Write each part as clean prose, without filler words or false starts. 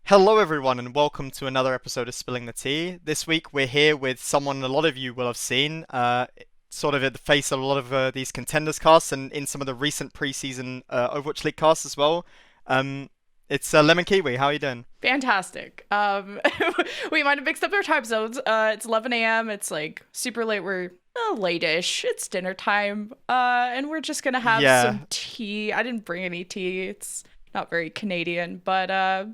Hello, everyone, and welcome to another episode of Spilling the Tea. This week, we're here with someone a lot of you will have seen, sort of at the face of a lot of these Contenders casts and in some of the recent preseason Overwatch League casts as well. Um, it's LemonKiwi. How are you doing? Fantastic. We might have mixed up our time zones. It's 11 a.m. It's like super late. We're late-ish. It's dinner time. And we're just gonna have Yeah. some tea. I didn't bring any tea. It's not very Canadian, but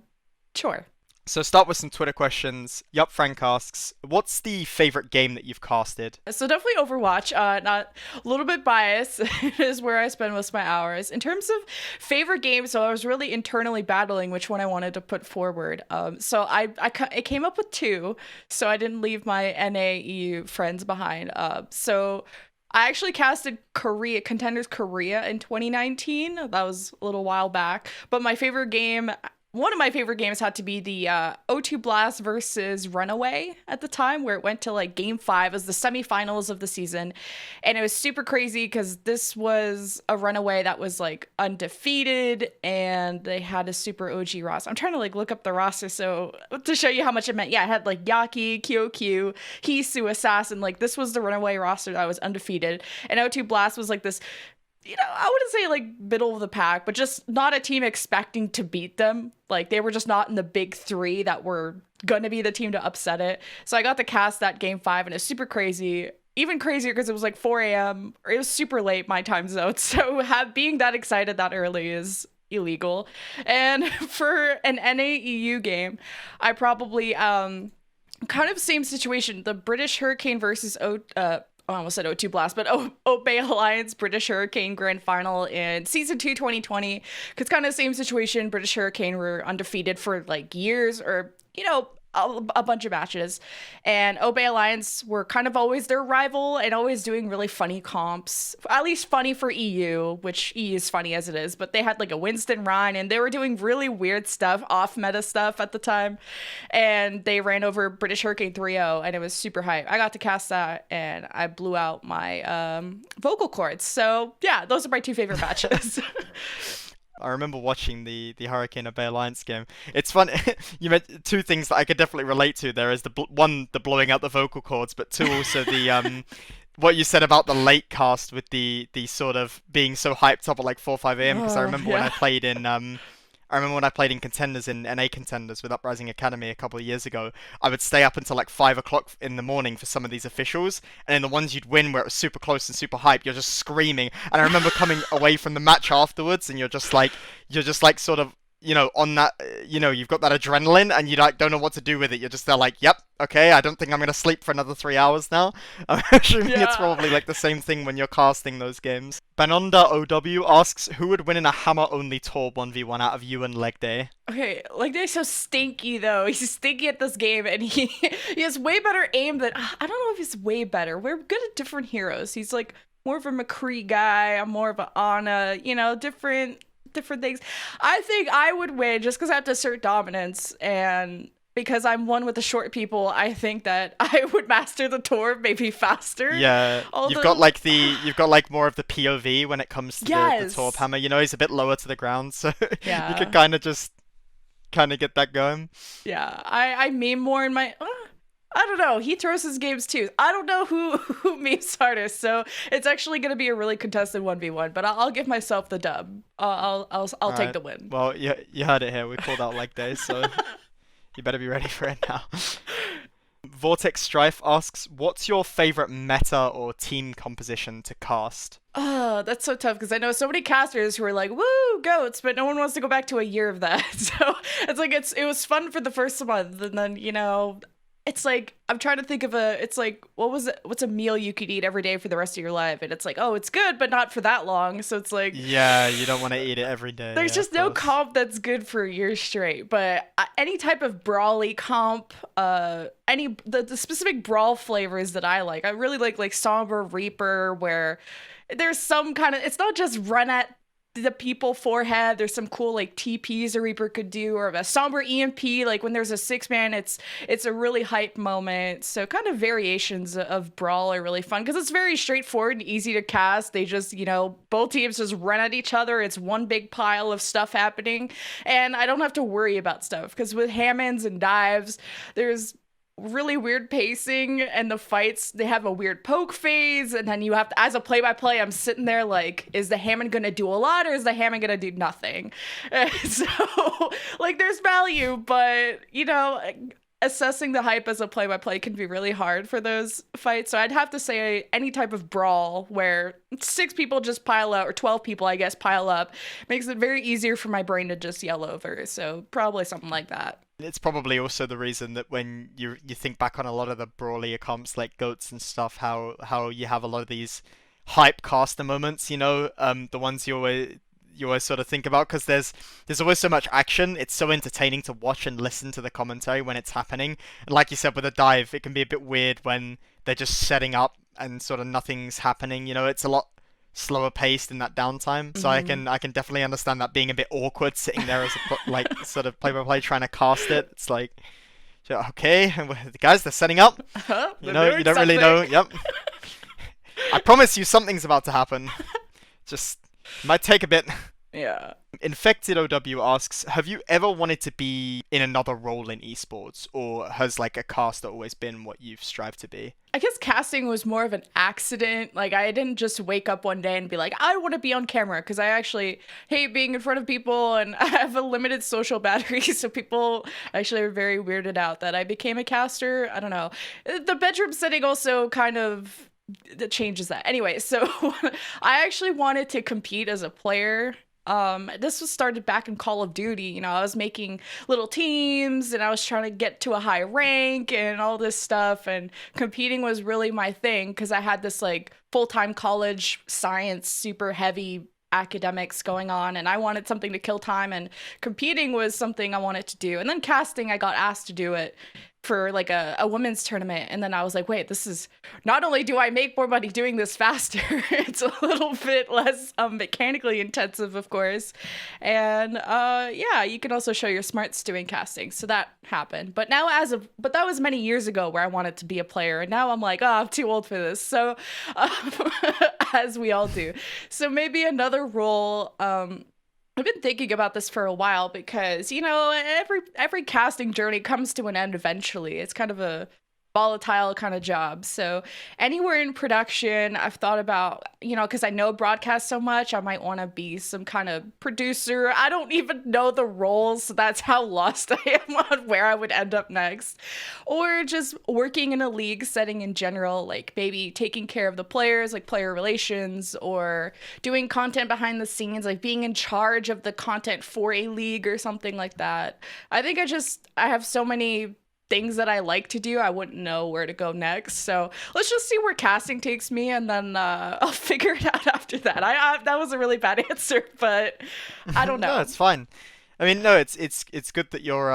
sure. So start with some Twitter questions. Yup, Frank asks, what's the favorite game that you've casted? So definitely Overwatch. Not a little bit biased. It is where I spend most of my hours. In terms of favorite games, so I was really internally battling which one I wanted to put forward. I came up with two, so I didn't leave my NAEU friends behind. So I actually casted Contenders Korea in 2019. That was a little while back. But one of my favorite games had to be the O2 Blast versus Runaway at the time, where it went to like game five as the semifinals of the season. And it was super crazy because this was a Runaway that was like undefeated and they had a super OG roster. I'm trying to like look up the roster so to show you how much it meant. Yeah, it had like Yaki, QOQ, Hisu, Assassin. Like this was the Runaway roster that was undefeated. And O2 Blast was like this, I wouldn't say like middle of the pack, but just not a team expecting to beat them. Like they were just not in the big three that were gonna be the team to upset it. So I got to cast that game five, and it's super crazy. Even crazier because it was like 4 a.m. or it was super late my time zone. So being that excited that early is illegal. And for an NAEU game, I probably kind of same situation. The British Hurricane versus I almost said O2 Blast, but Obey Alliance British Hurricane Grand Final in Season 2 2020. Because kind of the same situation. British Hurricane were undefeated for like years or, a bunch of matches. And Obey Alliance were kind of always their rival and always doing really funny comps. At least funny for EU, which EU is funny as it is. But they had like a Winston Ryan and they were doing really weird stuff, off meta stuff at the time. And they ran over British Hurricane 3-0 and it was super hype. I got to cast that and I blew out my vocal cords. So yeah, those are my two favorite matches. I remember watching the Hurricane Obey Alliance game. It's fun. You meant two things that I could definitely relate to. There is one, the blowing out the vocal cords, but two, also the what you said about the late cast with the sort of being so hyped up at like 4 5 a.m. Because I remember when Yeah. I played in Contenders in NA Contenders with Uprising Academy a couple of years ago. I would stay up until like 5 o'clock in the morning for some of these officials, and then the ones you'd win where it was super close and super hype, you're just screaming. And I remember coming away from the match afterwards, and you're just like sort of on that, you've got that adrenaline, and you like don't know what to do with it. You're just there like, yep, okay, I don't think I'm gonna sleep for another 3 hours now. I'm assuming it's Yeah. probably like the same thing when you're casting those games. Banonda OW asks, who would win in a hammer-only Torb 1v1 out of you and Legday? Okay, like they're so stinky though. He's stinky at this game, and he has way better aim than I don't know if he's way better. We're good at different heroes. He's like more of a McCree guy. I'm more of a Ana. Different things. I think I would win just because I have to assert dominance, and because I'm one with the short people, I think that I would master the Torb maybe faster. Yeah, Although, you've got like more of the POV when it comes to the Torb yes, hammer. He's a bit lower to the ground, so you could yeah. kind of just kind of get that going. Yeah, I meme more in my. I don't know. He throws his games too. I don't know who memes hardest, so it's actually going to be a really contested 1v1. But I'll give myself the dub. I'll All take right. the win. Well, you heard it here. We called out leg days, so you better be ready for it now. Vortex Strife asks, "What's your favorite meta or team composition to cast?" Oh, that's so tough because I know so many casters who are like, "Woo, goats," but no one wants to go back to a year of that. So it's like it was fun for the first month, and then it's like I'm trying to think of it's like what's a meal you could eat every day for the rest of your life, and it's like, oh, it's good but not for that long, so it's like Yeah, you don't want to eat it every day. there's Yeah, of just no course. comp that's good for a year straight. But any type of brawly comp, the specific brawl flavors that I really like Somber Reaper, where there's some kind of, it's not just run at the people forehead. There's some cool like TPs a Reaper could do, or a somber EMP. Like when there's a 6-man, it's a really hype moment. So kind of variations of Brawl are really fun because it's very straightforward and easy to cast. They just, both teams just run at each other. It's one big pile of stuff happening, and I don't have to worry about stuff because with Hammonds and dives, there's really weird pacing, and the fights, they have a weird poke phase, and then you have to, as a play-by-play, I'm sitting there like, is the Hammond gonna do a lot, or is the Hammond gonna do nothing? So like there's value, but assessing the hype as a play-by-play can be really hard for those fights. So I'd have to say any type of brawl where 6 people just pile up, or 12 people I guess pile up, makes it very easier for my brain to just yell over. So probably something like that. It's probably also the reason that when you think back on a lot of the brawlier comps like goats and stuff, how you have a lot of these hype caster moments, the ones you always sort of think about, because there's always so much action. It's so entertaining to watch and listen to the commentary when it's happening. And like you said with a dive, it can be a bit weird when they're just setting up and sort of nothing's happening. It's a lot slower paced in that downtime. So I can definitely understand that being a bit awkward sitting there as a like sort of play-by-play trying to cast it. It's like, okay, the guys, they're setting up. You don't really know. Yep. I promise you something's about to happen. Just might take a bit. Yeah. Infected OW asks, have you ever wanted to be in another role in esports, or has like a caster always been what you've strived to be? I guess casting was more of an accident. Like I didn't just wake up one day and be like, I want to be on camera, because I actually hate being in front of people and I have a limited social battery. So people actually are very weirded out that I became a caster. I don't know. The bedroom setting also kind of that changes that. Anyway, so I actually wanted to compete as a player. This was started back in Call of Duty. I was making little teams and I was trying to get to a high rank and all this stuff, and competing was really my thing because I had this like full-time college science, super heavy academics going on, and I wanted something to kill time, and competing was something I wanted to do. And then casting, I got asked to do it for like a women's tournament, and then I was like, wait, this is, not only do I make more money doing this faster, it's a little bit less mechanically intensive, of course, and yeah, you can also show your smarts doing casting. So that happened. But now but that was many years ago where I wanted to be a player, and now I'm like, oh, I'm too old for this. So as we all do. So maybe another role. I've been thinking about this for a while because, every casting journey comes to an end eventually. It's kind of a volatile kind of job. So anywhere in production, I've thought about, because I know broadcast so much, I might want to be some kind of producer. I don't even know the roles, so that's how lost I am on where I would end up next. Or just working in a league setting in general, like maybe taking care of the players, like player relations, or doing content behind the scenes, like being in charge of the content for a league or something like that. I think I have so many things that I like to do, I wouldn't know where to go next. So let's just see where casting takes me, and then I'll figure it out after that. That was a really bad answer, but I don't know. No, it's fine. I mean, no, it's good that you're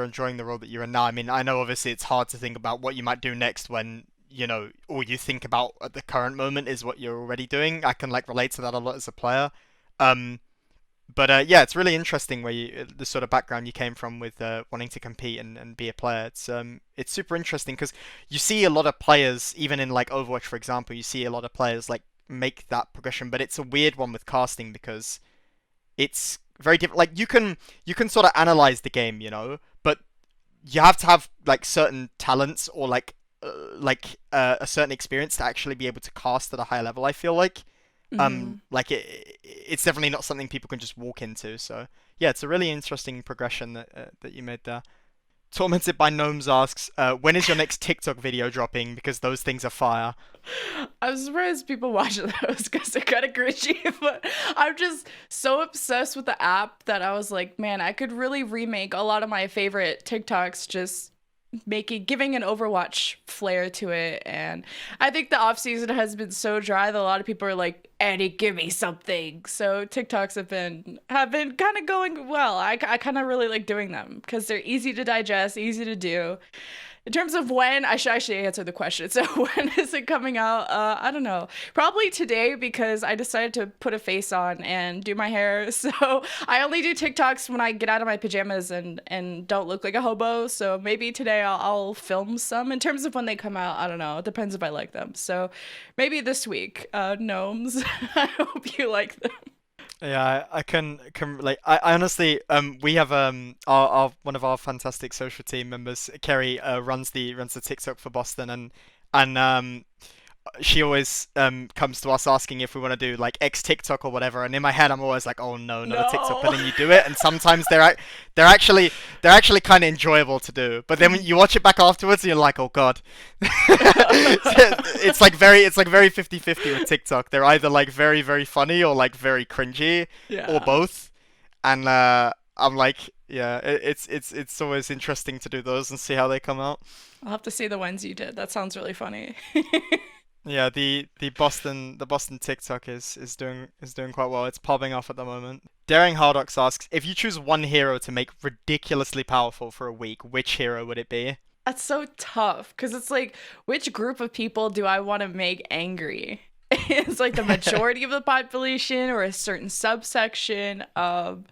enjoying the role that you're in now. I mean, I know obviously it's hard to think about what you might do next when all you think about at the current moment is what you're already doing. I can like relate to that a lot as a player. But yeah, it's really interesting where the sort of background you came from with wanting to compete and be a player. It's super interesting because you see a lot of players, even in like Overwatch, for example, you see a lot of players like make that progression. But it's a weird one with casting because it's very different. Like you can sort of analyze the game, but you have to have like certain talents or like a certain experience to actually be able to cast at a high level. I feel like. Like it's definitely not something people can just walk into. So yeah, it's a really interesting progression that you made there. Tormented by Gnomes asks, when is your next TikTok video dropping? Because those things are fire. I'm surprised people watch those because they're kind of cringy, but I'm just so obsessed with the app that I was like, man, I could really remake a lot of my favorite TikToks just giving an Overwatch flair to it. And I think the off season has been so dry that a lot of people are like Eddie, give me something. So TikToks have been kind of going well. I kind of really like doing them because they're easy to digest, easy to do. In terms of when, I should actually answer the question. So when is it coming out? I don't know. Probably today because I decided to put a face on and do my hair. So I only do TikToks when I get out of my pajamas and don't look like a hobo. So maybe today I'll film some. In terms of when they come out, I don't know. It depends if I like them. So maybe this week. Gnomes. I hope you like them. Yeah, I can like I honestly we have our one of our fantastic social team members, Kerry, runs the TikTok for Boston, and she always comes to us asking if we want to do like X TikTok or whatever, and in my head I'm always like, oh no, not a TikTok, but No. then you do it, and sometimes they're actually kind of enjoyable to do, but then when you watch it back afterwards, you're like, oh god. It's like very 50-50 with TikTok. They're either like very very funny or like very cringy or Yeah. both, and I'm like, yeah, it's always interesting to do those and see how they come out. I'll have to see the ones you did. That sounds really funny. Yeah, the Boston TikTok is doing quite well. It's popping off at the moment. Daring Hardox asks, if you choose one hero to make ridiculously powerful for a week, which hero would it be? That's so tough because it's like, which group of people do I want to make angry? It's like the majority of the population or a certain subsection of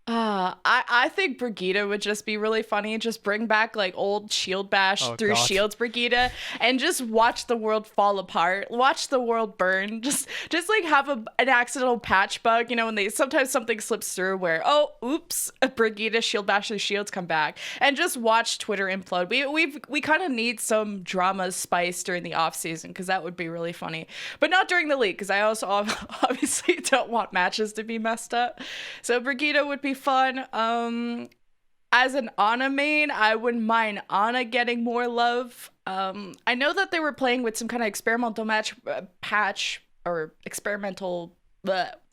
I think Brigida would just be really funny. Just bring back like old Shield Bash Oh through God. Shields Brigida and just watch the world fall apart, watch the world burn. Just like have an accidental patch bug, when they sometimes something slips through where oops, Brigida Shield Bash through Shields come back, and just watch Twitter implode. We kind of need some drama spice during the off season because that would be really funny, but not during the league because I also obviously don't want matches to be messed up. So Brigida would be fun. As an Ana main, I wouldn't mind Ana getting more love. I know that they were playing with some kind of experimental patch or experimental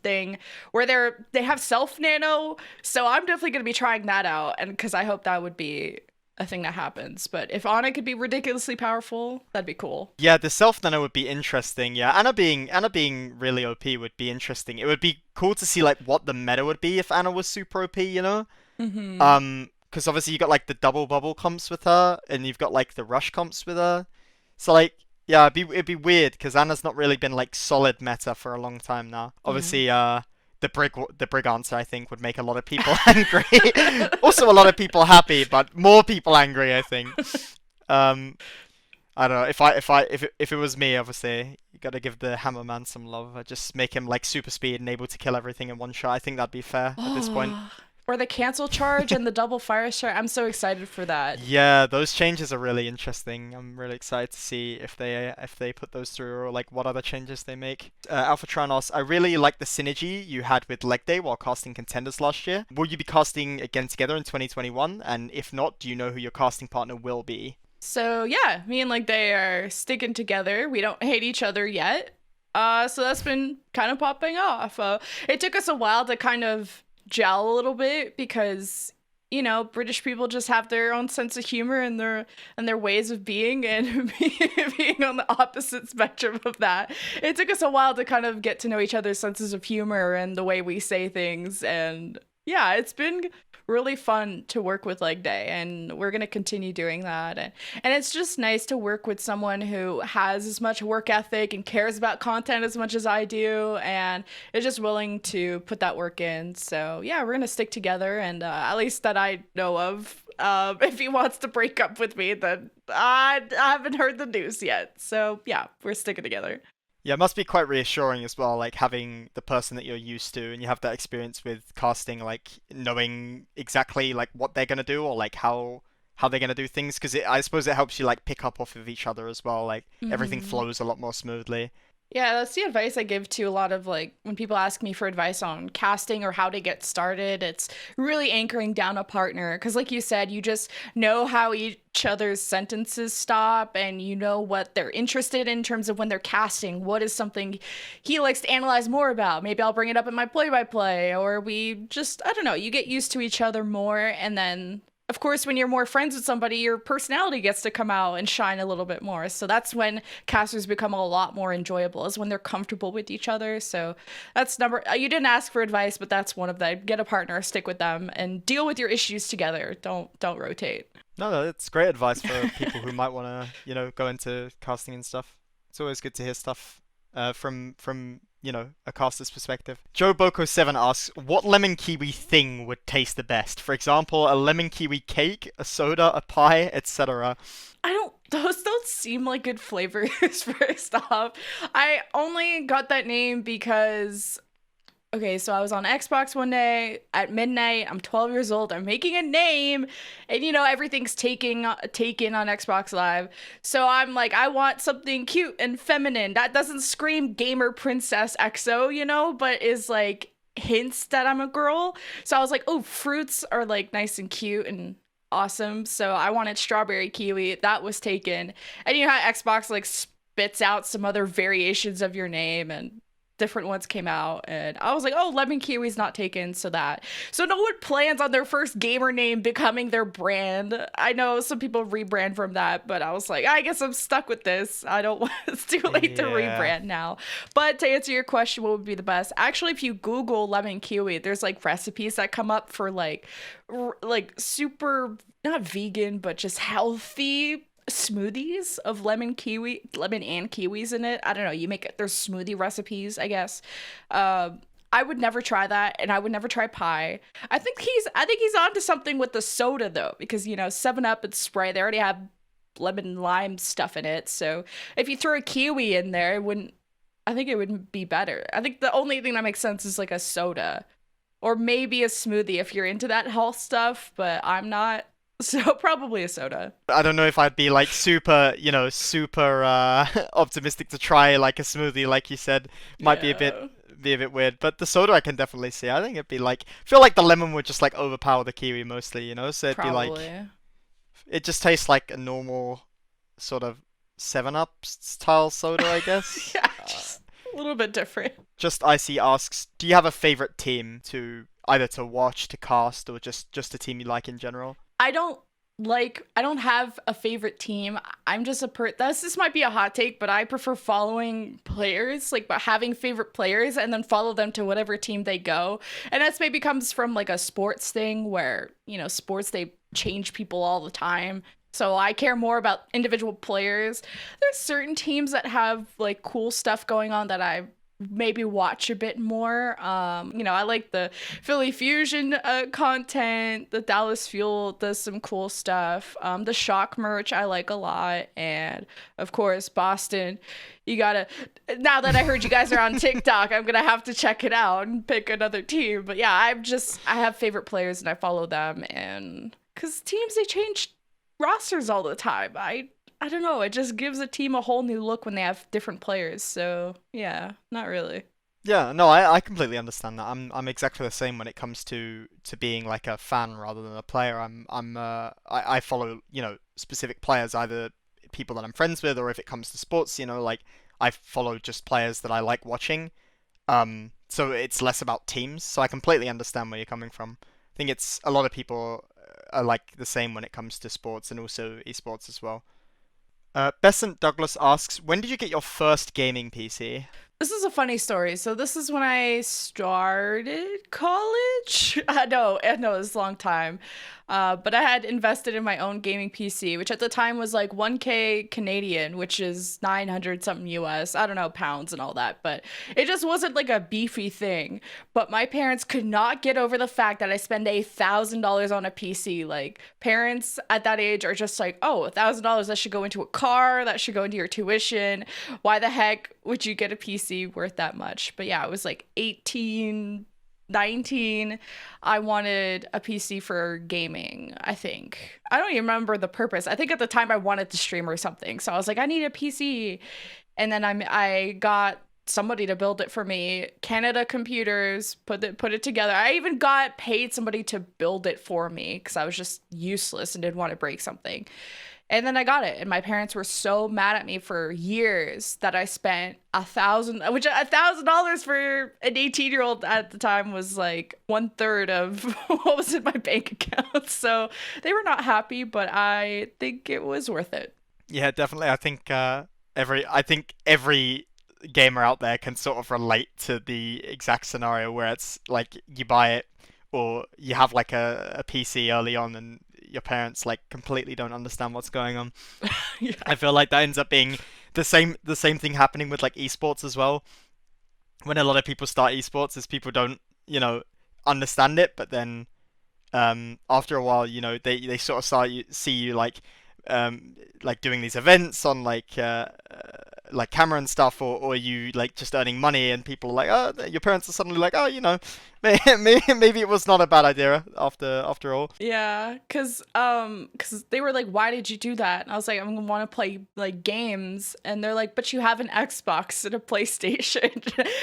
thing where they have self nano. So I'm definitely gonna be trying that out, and because I hope that would be a thing that happens. But if Ana could be ridiculously powerful, that'd be cool. Yeah, the self nano would be interesting. Yeah, Anna being really OP would be interesting. It would be cool to see like what the meta would be if Anna was super OP. Mm-hmm. Because obviously you got like the double bubble comps with her, and you've got like the rush comps with her. So like, yeah, it'd be weird because Anna's not really been like solid meta for a long time now. Yeah. Obviously, the brig answer I think would make a lot of people angry. Also, a lot of people happy, but more people angry, I think. Um, I don't know. If it was me, obviously, you gotta give the Hammer Man some love. I just make him like super speed and able to kill everything in one shot. I think that'd be fair at this point. Oh, or the cancel charge and the double fire strike. I'm so excited for that. Yeah, those changes are really interesting. I'm really excited to see if they put those through or like what other changes they make. Alphatron asks, I really like the synergy you had with Legday while casting Contenders last year. Will you be casting again together in 2021? And if not, do you know who your casting partner will be? So yeah, me and like they are sticking together. We don't hate each other yet. So that's been kind of popping off. It took us a while to kind of gel a little bit because British people just have their own sense of humor and their ways of being, and being on the opposite spectrum of that. It took us a while to kind of get to know each other's senses of humor and the way we say things, and yeah, it's been really fun to work with Legday, and we're going to continue doing that. And it's just nice to work with someone who has as much work ethic and cares about content as much as I do, and is just willing to put that work in. So yeah, we're going to stick together, and at least that I know of. If he wants to break up with me, then I haven't heard the news yet. So yeah, we're sticking together. Yeah, it must be quite reassuring as well, like having the person that you're used to and you have that experience with casting, like knowing exactly like what they're gonna do or like how they're gonna do things. Because I suppose it helps you like pick up off of each other as well. Like everything Hmm. flows a lot more smoothly. Yeah, that's the advice I give to a lot of like when people ask me for advice on casting or how to get started. It's really anchoring down a partner because, like you said, you just know how each other's sentences stop and you know what they're interested in terms of when they're casting. What is something he likes to analyze more about? Maybe I'll bring it up in my play by play, or we just, I don't know, you get used to each other more, and then of course, when you're more friends with somebody, your personality gets to come out and shine a little bit more. So that's when casters become a lot more enjoyable, is when they're comfortable with each other. So that's you didn't ask for advice, but that's one of them. Get a partner, stick with them, and deal with your issues together. Don't rotate. No, it's great advice for people who might want to, go into casting and stuff. It's always good to hear stuff from a caster's perspective. Joe Boko7 asks, what lemon kiwi thing would taste the best? For example, a lemon kiwi cake, a soda, a pie, etc. Those don't seem like good flavors, first off. I only got that name because, okay, so I was on Xbox one day at midnight. I'm 12 years old. I'm making a name, and everything's taken on Xbox Live. So I'm like, I want something cute and feminine that doesn't scream gamer princess EXO, but is like hints that I'm a girl. So I was like, oh, fruits are like nice and cute and awesome. So I wanted strawberry kiwi. That was taken. And you know how Xbox like spits out some other variations of your name, and different ones came out, and I was like, oh, LemonKiwi's not taken, so no one plans on their first gamer name becoming their brand. I know some people rebrand from that, but I was like, I guess I'm stuck with this. I don't want It's too late to rebrand now. But to answer your question, what would be the best? Actually, if you Google LemonKiwi, there's like recipes that come up for like super, not vegan, but just healthy smoothies of lemon and kiwis in it. I don't know, there's smoothie recipes, I guess. I would never try that, and I would never try pie. I think he's onto something with the soda though, because 7-Up and Sprite, they already have lemon and lime stuff in it. So if you throw a kiwi in there, I think it would be better. I think the only thing that makes sense is like a soda, or maybe a smoothie if you're into that health stuff, but I'm not. So probably a soda. I don't know if I'd be like super optimistic to try like a smoothie, like you said. Might be a bit weird, but the soda I can definitely see. I think it'd be like, I feel like the lemon would just like overpower the kiwi mostly, so it'd Probably. be like, it just tastes like a normal sort of 7-Up style soda, I guess. Yeah, just a little bit different. Just Icy asks, do you have a favorite team to either to watch, to cast, or just a team you like in general? I don't have a favorite team. I'm just this might be a hot take, but I prefer following players, like having favorite players and then follow them to whatever team they go. And that's maybe comes from like a sports thing where, sports, they change people all the time. So I care more about individual players. There's certain teams that have like cool stuff going on that I maybe watch a bit more. I like the Philly Fusion content. The Dallas Fuel does some cool stuff. The Shock merch I like a lot, and of course Boston. Now that I heard you guys are on TikTok, I'm gonna have to check it out and pick another team. But yeah, I have favorite players and I follow them, and because teams, they change rosters all the time. I don't know, it just gives a team a whole new look when they have different players. So yeah, not really. Yeah, no, I completely understand that. I'm exactly the same when it comes to being like a fan rather than a player. I follow, specific players, either people that I'm friends with, or if it comes to sports, like I follow just players that I like watching. So it's less about teams. So I completely understand where you're coming from. I think it's a lot of people are like the same when it comes to sports and also esports as well. Besant Douglas asks, when did you get your first gaming PC? This is a funny story. So this is when I started college. No, it was a long time. But I had invested in my own gaming PC, which at the time was like 1K Canadian, which is 900 something US. I don't know, pounds and all that, but it just wasn't like a beefy thing. But my parents could not get over the fact that I spend $1,000 on a PC. Like, parents at that age are just like, oh, $1,000, that should go into a car, that should go into your tuition. Why the heck would you get a PC worth that much? But yeah, it was like 18, 19, I wanted a PC for gaming, I think. I don't even remember the purpose. I think at the time I wanted to stream or something. So I was like, I need a PC. And then I got somebody to build it for me. Canada Computers put it together. I even paid somebody to build it for me because I was just useless and didn't want to break something. And then I got it, and my parents were so mad at me for years that I spent $1,000 for an 18-year-old at the time was like 1/3 of what was in my bank account. So they were not happy, but I think it was worth it. Yeah, definitely. I think every gamer out there can sort of relate to the exact scenario where it's like you buy it or you have like a PC early on and your parents like completely don't understand what's going on. Yeah. I feel like that ends up being the same thing happening with like esports as well. When a lot of people start esports, is people don't, understand it, but then after a while, they sort of see you like doing these events on like camera and stuff, or you like just earning money, and people are like, oh, your parents are suddenly like, oh, maybe it was not a bad idea after all. Yeah, cause they were like, "Why did you do that?" And I was like, "I'm gonna want to play like games," and they're like, "But you have an Xbox and a PlayStation,"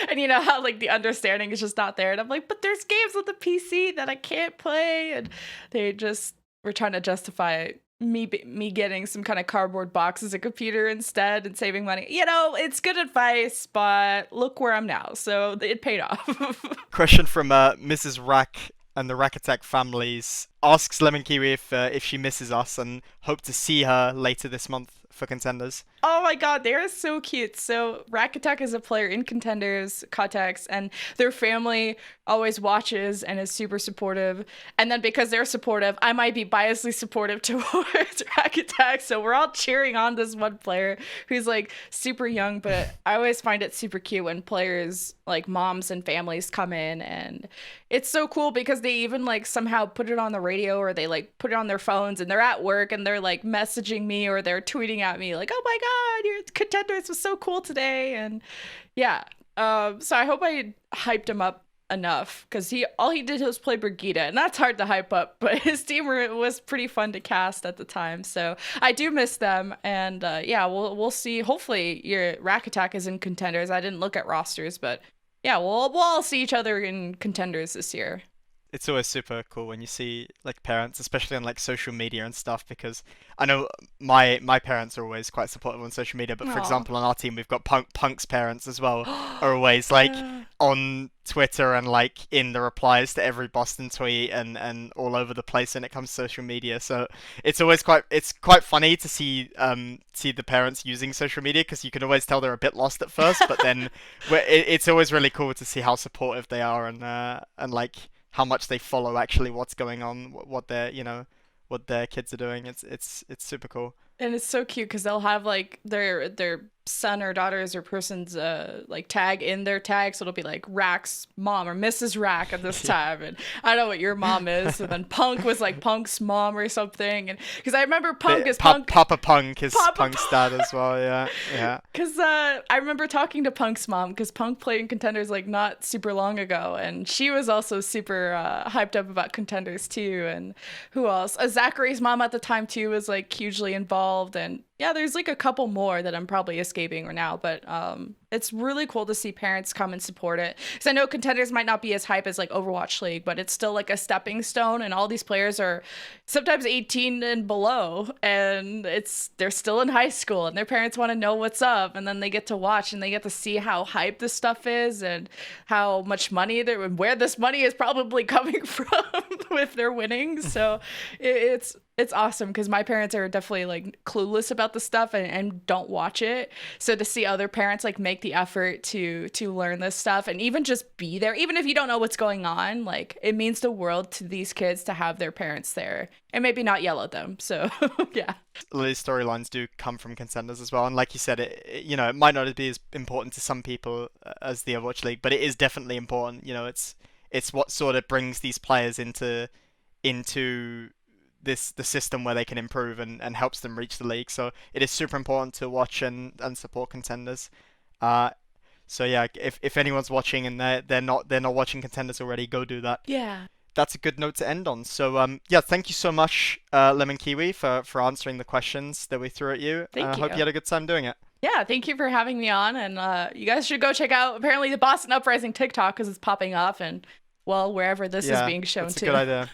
and you know how like the understanding is just not there. And I'm like, "But there's games on the PC that I can't play," and they just were trying to justify me getting some kind of cardboard box as a computer instead and saving money. It's good advice, but look where I'm now. So it paid off. Question from Mrs. Rack and the Rakattack families asks LemonKiwi if she misses us and hope to see her later this month for Contenders. Oh my god, they are so cute. So Rakattack is a player in Contenders, Context, and their family always watches and is super supportive. And then because they're supportive, I might be biasly supportive towards Rakattack. So we're all cheering on this one player who's like super young, but I always find it super cute when players like moms and families come in, and it's so cool because they even like somehow put it on the radio or they like put it on their phones and they're at work and they're like messaging me or they're tweeting at me like, oh my god, your Contenders was so cool today. And yeah, so I hope I hyped him up enough because all he did was play Brigida, and that's hard to hype up, but his team was pretty fun to cast at the time. So I do miss them, and yeah, we'll see. Hopefully your Rakattack is in Contenders. I didn't look at rosters, but yeah, we'll all see each other in Contenders this year. It's always super cool when you see like parents, especially on like social media and stuff, because I know my parents are always quite supportive on social media, but for Aw. example on our team we've got Punk's parents as well are always like on Twitter and like in the replies to every Boston tweet and all over the place when it comes to social media. So it's quite funny to see the parents using social media because you can always tell they're a bit lost at first, but then it's always really cool to see how supportive they are and like how much they follow actually what's going on, what their kids are doing. It's super cool. And it's so cute because they'll have like their son or daughters or person's like tag in their tag, so it'll be like Rack's mom or Mrs. Rack at this time, and I know what your mom is. And then Punk was like Punk's mom or something, and because I remember Punk is Punk. Papa Punk is Papa Punk's dad as well. Yeah, yeah. Because I remember talking to Punk's mom because Punk played in Contenders like not super long ago, and she was also super hyped up about Contenders too. And who else? Zachary's mom at the time too was like hugely involved, and yeah, there's like a couple more that I'm probably escaping right now, but it's really cool to see parents come and support it. Because I know Contenders might not be as hype as like Overwatch League, but it's still like a stepping stone, and all these players are sometimes 18 and below, and they're still in high school, and their parents want to know what's up, and then they get to watch and they get to see how hype this stuff is and how much money where this money is probably coming from with their winnings. So it's awesome because my parents are definitely like clueless about the stuff and don't watch it. So to see other parents like make the effort to learn this stuff and even just be there, even if you don't know what's going on, like it means the world to these kids to have their parents there and maybe not yell at them. So yeah. These storylines do come from Contenders as well, and like you said, it might not be as important to some people as the Overwatch League, but it is definitely important. It's what sort of brings these players into the system where they can improve and helps them reach the league. So it is super important to watch and support Contenders. So yeah, if anyone's watching and they're not watching Contenders already, go do that. Yeah. That's a good note to end on. So yeah, thank you so much, LemonKiwi, for answering the questions that we threw at you. Thank I hope you. you had a good time doing it. Yeah, thank you for having me on, and you guys should go check out apparently the Boston Uprising TikTok because it's popping off and well wherever this is Yeah, being shown that's a too. good idea.